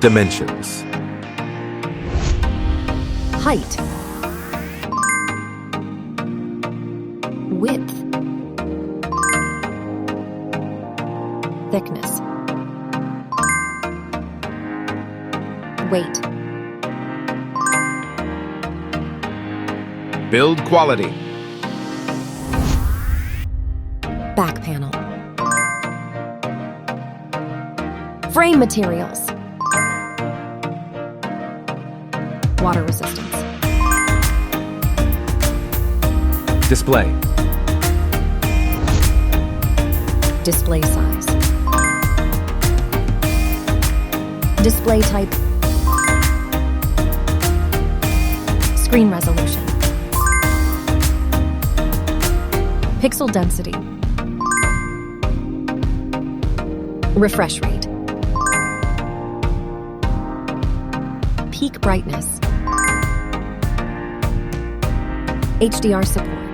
Dimensions. Height. Width. Thickness. Weight. Build quality. Back panel. Frame materials. Water resistance. Display. Display size. Display type. Screen resolution. Pixel density. Refresh rate. Peak brightness. HDR support.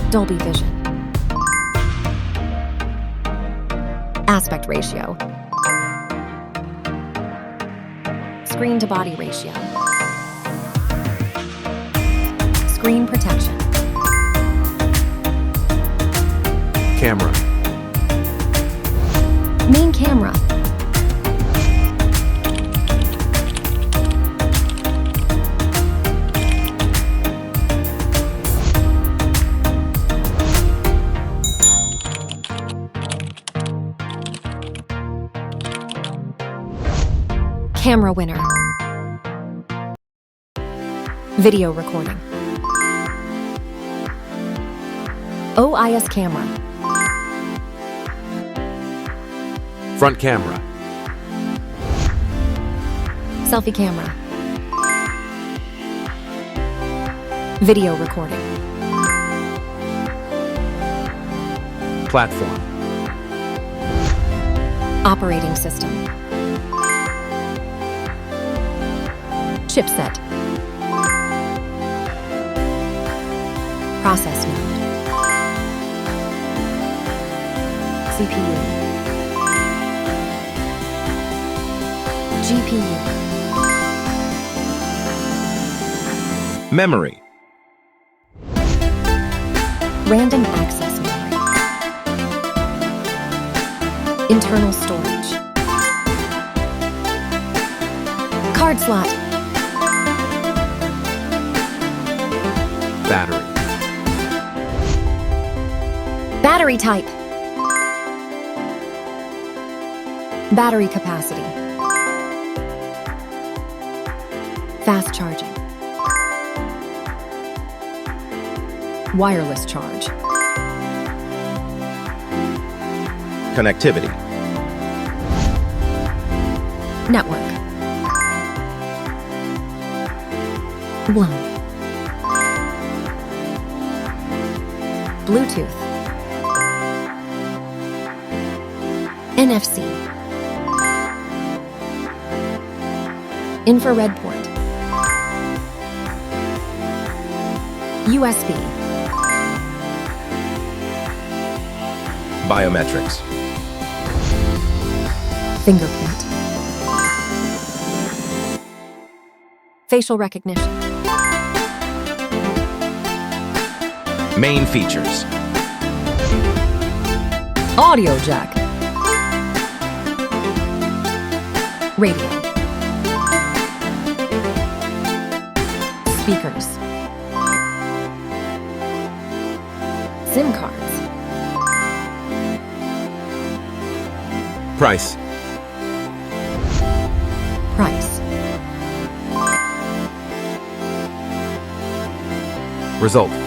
Dolby Vision. Aspect ratio. Screen to body ratio. Screen protection. Camera. Main camera. Camera winner. Video recording. OIS camera. Front camera. Selfie camera. Video recording. Platform. Operating system. Chipset. Process node. CPU. GPU. Memory. Random access memory. Internal storage. Card slot. Battery. Battery type. Battery capacity. Fast charging. Wireless charge. Connectivity. Network. WLAN. Bluetooth. NFC. Infrared port. USB. Biometrics. Fingerprint. Facial recognition. Main features. Audio jack. Radio. Speakers. SIM cards. Price. Price. Result.